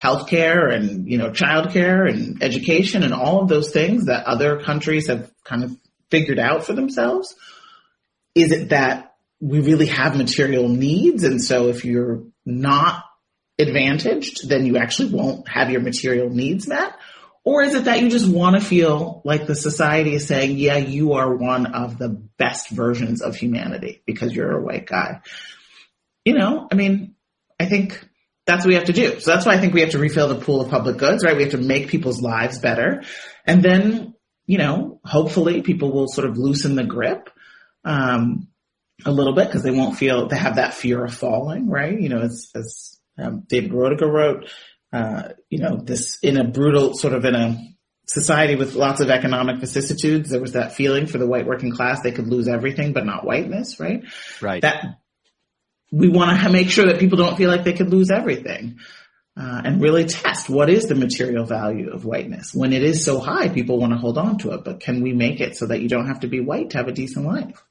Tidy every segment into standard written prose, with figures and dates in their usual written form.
healthcare and, childcare and education and all of those things that other countries have kind of figured out for themselves? Is it that we really have material needs, and so if you're not advantaged, then you actually won't have your material needs met? Or is it that you just want to feel like the society is saying, yeah, you are one of the best versions of humanity because you're a white guy? I think that's what we have to do. So that's why I think we have to refill the pool of public goods, right? We have to make people's lives better. And then, hopefully people will sort of loosen the grip a little bit because they won't feel, they have that fear of falling, right? As David Roediger wrote, this in a society with lots of economic vicissitudes, there was that feeling for the white working class, they could lose everything, but not whiteness, right? Right. That we want to make sure that people don't feel like they could lose everything, and really test what is the material value of whiteness. When it is so high, people want to hold on to it, but can we make it so that you don't have to be white to have a decent life?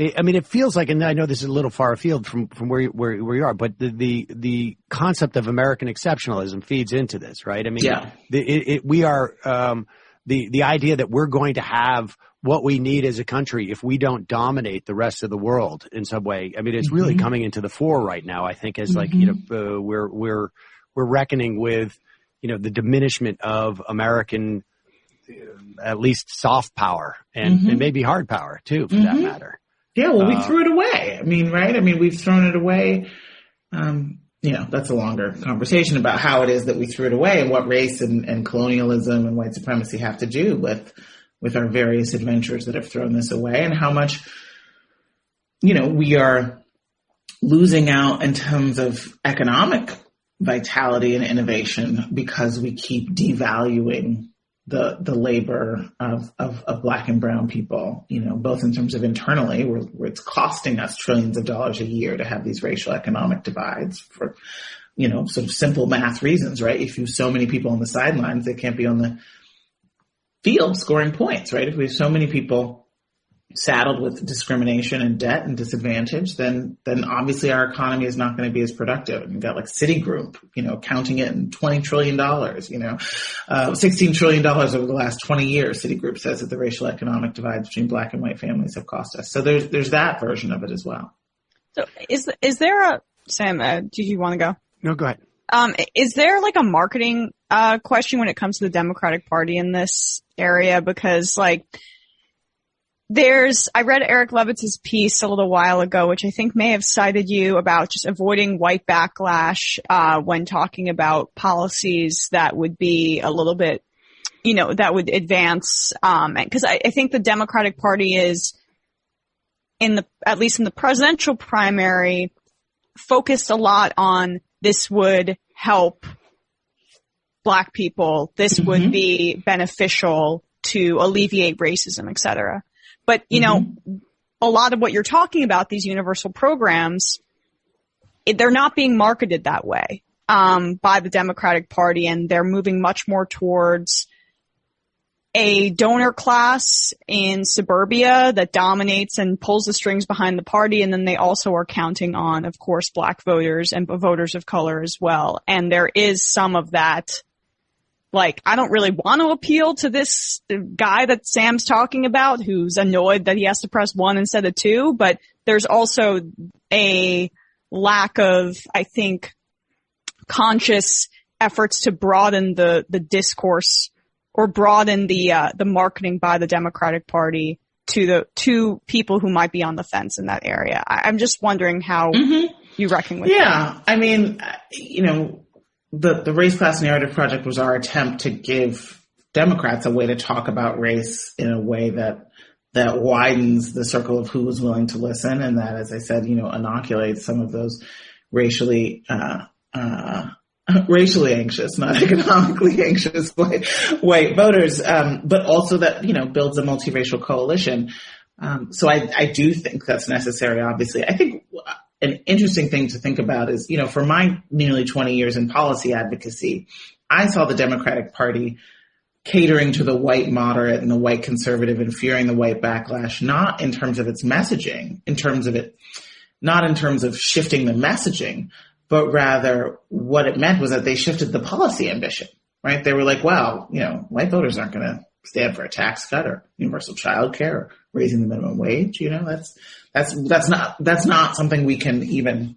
It feels like, and I know this is a little far afield from where you are, but the concept of American exceptionalism feeds into this, right? Yeah. We are the idea that we're going to have what we need as a country if we don't dominate the rest of the world in some way. It's really coming into the fore right now. I think as we're reckoning with the diminishment of American at least soft power and maybe hard power too, for that matter. Yeah, well, we threw it away. Right? We've thrown it away. That's a longer conversation about how it is that we threw it away and what race and colonialism and white supremacy have to do with our various adventures that have thrown this away, and how much, we are losing out in terms of economic vitality and innovation because we keep devaluing the labor of Black and brown people, both in terms of internally, where it's costing us trillions of dollars a year to have these racial economic divides for, sort of simple math reasons, right? If you have so many people on the sidelines, they can't be on the field scoring points, right? If we have so many people saddled with discrimination and debt and disadvantage, then obviously our economy is not going to be as productive. And you've got like Citigroup, counting it in $20 trillion, $16 trillion over the last 20 years. Citigroup says that the racial economic divides between Black and white families have cost us. So there's that version of it as well. So is there Sam, do you want to go? No, go ahead. Is there like a marketing question when it comes to the Democratic Party in this area? Because I read Eric Levitz's piece a little while ago, which I think may have cited you about just avoiding white backlash when talking about policies that would be a little bit, that would advance. Because I think the Democratic Party is at least in the presidential primary, focused a lot on this would help Black people. This would be beneficial to alleviate racism, et cetera. But, a lot of what you're talking about, these universal programs, they're not being marketed that way by the Democratic Party, and they're moving much more towards a donor class in suburbia that dominates and pulls the strings behind the party. And then they also are counting on, of course, Black voters and voters of color as well. And there is some of that. I don't really want to appeal to this guy that Sam's talking about who's annoyed that he has to press 1 instead of 2, but there's also a lack of, I think, conscious efforts to broaden the discourse or broaden the marketing by the Democratic Party to people who might be on the fence in that area. I'm just wondering how you reckon with that. Yeah, The Race Class Narrative Project was our attempt to give Democrats a way to talk about race in a way that widens the circle of who was willing to listen, and that, as I said, inoculates some of those racially anxious, not economically anxious white voters, but also that, builds a multiracial coalition. So I do think that's necessary, obviously. I think an interesting thing to think about is, for my nearly 20 years in policy advocacy, I saw the Democratic Party catering to the white moderate and the white conservative and fearing the white backlash, not in terms of its messaging, not in terms of shifting the messaging, but rather what it meant was that they shifted the policy ambition, right? They were like, well, white voters aren't going to stand for a tax cut or universal child care or raising the minimum wage. That's not something we can even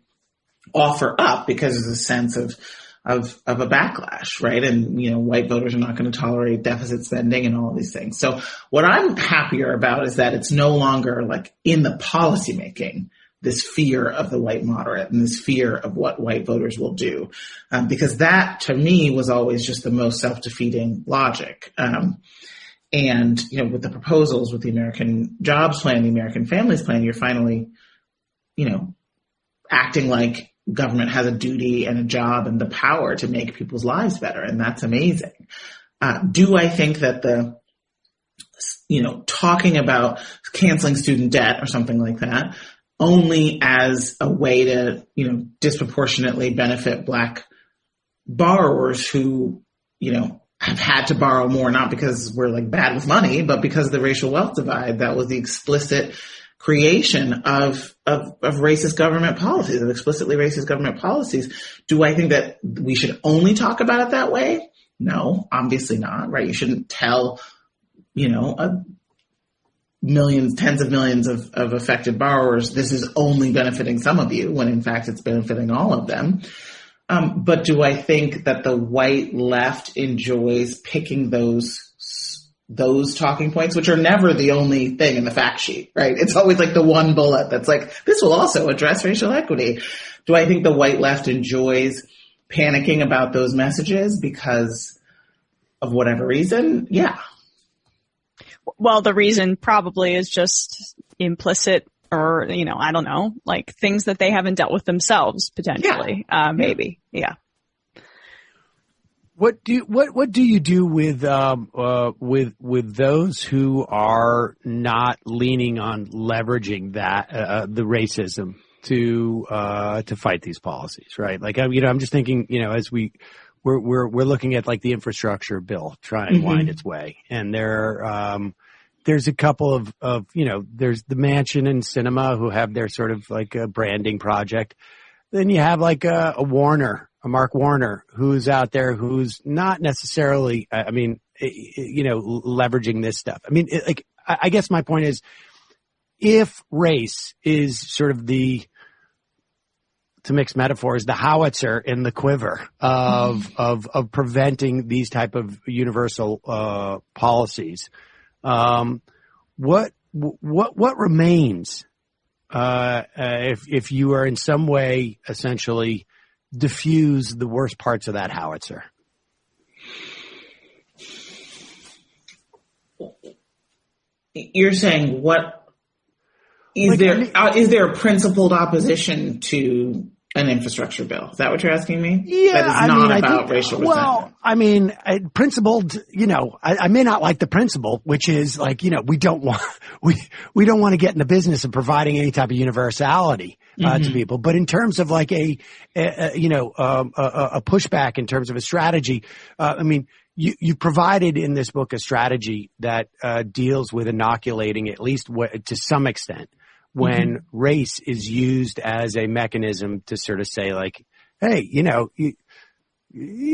offer up because there's a sense of a backlash, right? And, white voters are not going to tolerate deficit spending and all of these things. So what I'm happier about is that it's no longer like in the policymaking, this fear of the white moderate and this fear of what white voters will do. Because that to me was always just the most self-defeating logic. And, with the proposals, with the American Jobs Plan, the American Families Plan, you're finally, acting like government has a duty and a job and the power to make people's lives better. And that's amazing. Do I think that talking about canceling student debt or something like that only as a way to, disproportionately benefit Black borrowers who, have had to borrow more, not because we're like bad with money, but because of the racial wealth divide? That was the explicit creation of racist government policies, of explicitly racist government policies. Do I think that we should only talk about it that way? No, obviously not, right? You shouldn't tell, millions, tens of millions of affected borrowers, this is only benefiting some of you, when in fact it's benefiting all of them. But do I think that the white left enjoys picking those talking points, which are never the only thing in the fact sheet, right? It's always like the one bullet that's like, this will also address racial equity. Do I think the white left enjoys panicking about those messages because of whatever reason? Yeah. Well, the reason probably is just implicit, or, I don't know, like things that they haven't dealt with themselves potentially. Yeah. Maybe. Yeah. What do you do with those who are not leaning on leveraging that the racism to fight these policies, right? Like I'm just thinking, as we're looking at like the infrastructure bill trying to wind its way, and there's a couple of there's the Mansion and Cinema who have their sort of like a branding project. Then you have like a Mark Warner, who's out there, who's not necessarily, leveraging this stuff. I guess my point is, if race is sort of to mix metaphors, the howitzer in the quiver of preventing these type of universal policies, what remains if you are in some way essentially diffuse the worst parts of that howitzer? You're saying what is there a principled opposition to an infrastructure bill? Is that what you're asking me? Yeah, that is not about racial resentment. Well, principled. I may not like the principle, which is like we don't want to get in the business of providing any type of universality to people. But in terms of like a pushback in terms of a strategy, you provided in this book a strategy that deals with inoculating, at least to some extent, when race is used as a mechanism to sort of say like, hey, you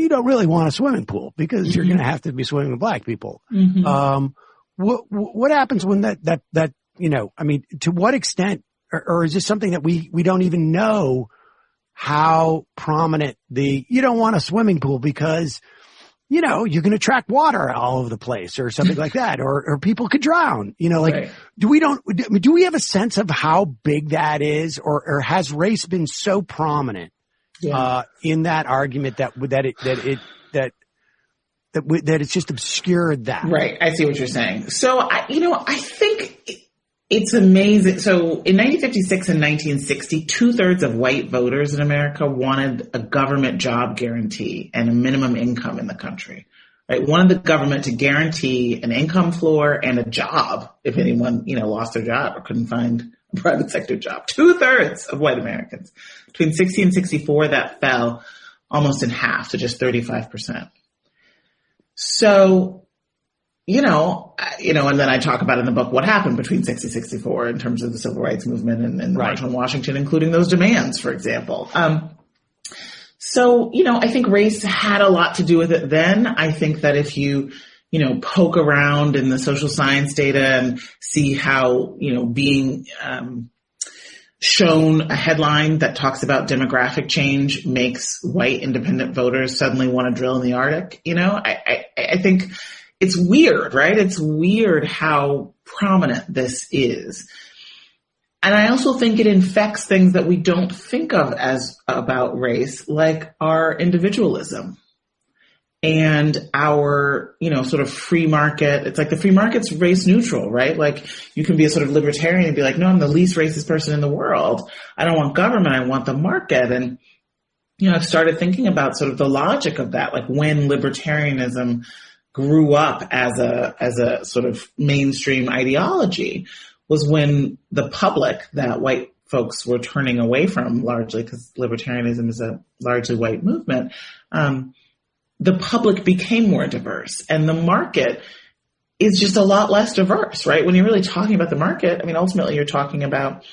don't really want a swimming pool because you're going to have to be swimming with Black people. What happens when that to what extent, or is this something that we don't even know how prominent you don't want a swimming pool because you're going to attract water all over the place or something like that, or people could drown, right. Do we have a sense of how big that is, or has race been so prominent, in that argument that it's just obscured that? Right. I see what you're saying. So I think it's amazing. So in 1956 and 1960, 2/3 of white voters in America wanted a government job guarantee and a minimum income in the country, right? Wanted the government to guarantee an income floor and a job if anyone, lost their job or couldn't find a private sector job. 2/3 of white Americans. Between 60 and 64, that fell almost in half to just 35%. So, and then I talk about in the book what happened between 60 and 64 in terms of the civil rights movement and the March on Washington, including those demands, for example. So, I think race had a lot to do with it then. I think that if you, poke around in the social science data and see how, being shown a headline that talks about demographic change makes white independent voters suddenly want to drill in the Arctic, I think it's weird, right? It's weird how prominent this is. And I also think it infects things that we don't think of as about race, like our individualism and our, sort of free market. It's like the free market's race neutral, right? Like you can be a sort of libertarian and be like, no, I'm the least racist person in the world. I don't want government. I want the market. And, I've started thinking about sort of the logic of that, like when libertarianism grew up as a sort of mainstream ideology was when the public that white folks were turning away from largely, because libertarianism is a largely white movement, the public became more diverse and the market is just a lot less diverse, right? When you're really talking about the market, ultimately you're talking about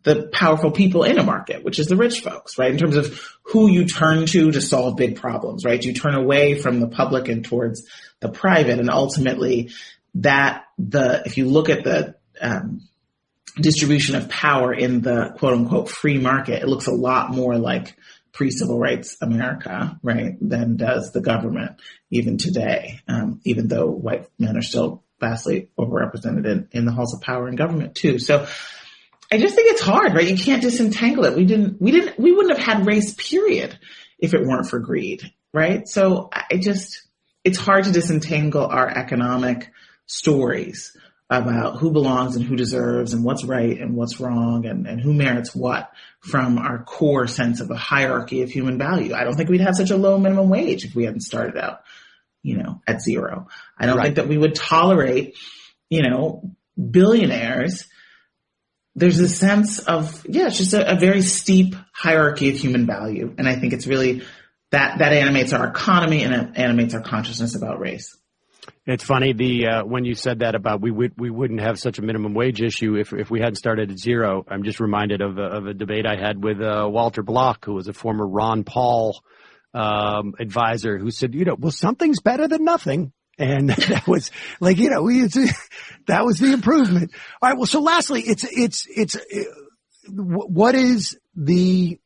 the powerful people in a market, which is the rich folks, right? In terms of who you turn to solve big problems, right? You turn away from the public and towards the private, and ultimately if you look at the distribution of power in the quote unquote free market, it looks a lot more like pre-civil rights America, right, than does the government even today, even though white men are still vastly overrepresented in the halls of power in government too. So I just think it's hard, right? You can't disentangle it. We wouldn't have had race, period, if it weren't for greed, right? So it's hard to disentangle our economic stories about who belongs and who deserves and what's right and what's wrong and who merits what from our core sense of a hierarchy of human value. I don't think we'd have such a low minimum wage if we hadn't started out, at zero. I don't think that we would tolerate, billionaires. There's a sense of, it's just a very steep hierarchy of human value. And I think it's really that animates our economy and it animates our consciousness about race. It's funny when you said that about we wouldn't have such a minimum wage issue if we hadn't started at zero. I'm just reminded of a debate I had with Walter Block, who was a former Ron Paul advisor, who said, well, something's better than nothing. And that was like, that was the improvement. All right. Well, so lastly, what is the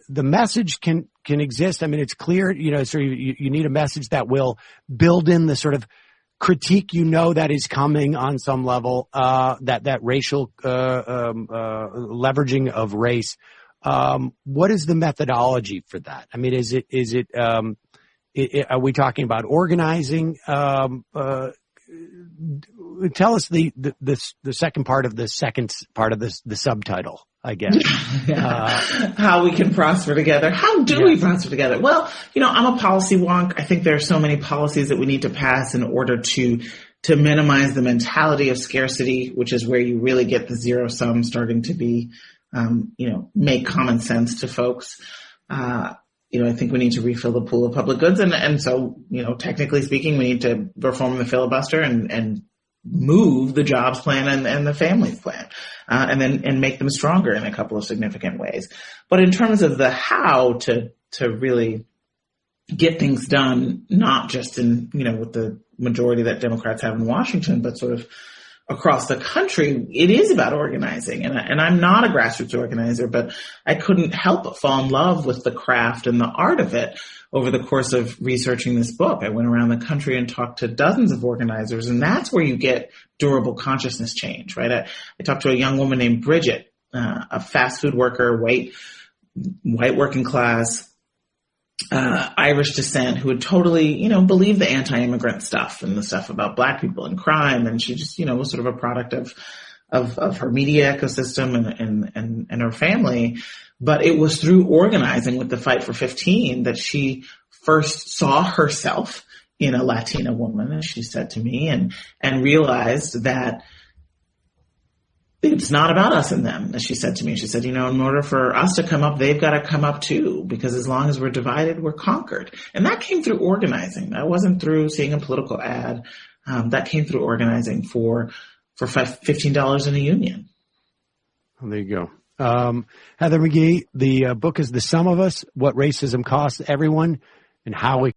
message can exist? It's clear, so you need a message that will build in the sort of critique, that is coming on some level, that racial, leveraging of race. What is the methodology for that? Are we talking about organizing? Tell us the second part of the subtitle, I guess. How we can prosper together. How do we prosper together? Well, I'm a policy wonk. I think there are so many policies that we need to pass in order to minimize the mentality of scarcity, which is where you really get the zero sum starting to be, make common sense to folks. I think we need to refill the pool of public goods. And so, technically speaking, we need to reform the filibuster and move the jobs plan and the families plan, and make them stronger in a couple of significant ways. But in terms of the how to really get things done, not just in, with the majority that Democrats have in Washington, but sort of across the country, it is about organizing. And I'm not a grassroots organizer, but I couldn't help but fall in love with the craft and the art of it over the course of researching this book. I went around the country and talked to dozens of organizers, and that's where you get durable consciousness change, right? I talked to a young woman named Bridget, a fast food worker, white working class, Irish descent, who had totally, believed the anti-immigrant stuff and the stuff about black people and crime. And she just, was sort of a product of her media ecosystem and her family. But it was through organizing with the Fight for 15 that she first saw herself in a Latina woman, as she said to me, and realized that it's not about us and them, as she said to me. She said, in order for us to come up, they've got to come up too, because as long as we're divided, we're conquered. And that came through organizing. That wasn't through seeing a political ad. That came through organizing for $15 in a union. Well, there you go. Heather McGee, the book is The Sum of Us, What Racism Costs Everyone and How We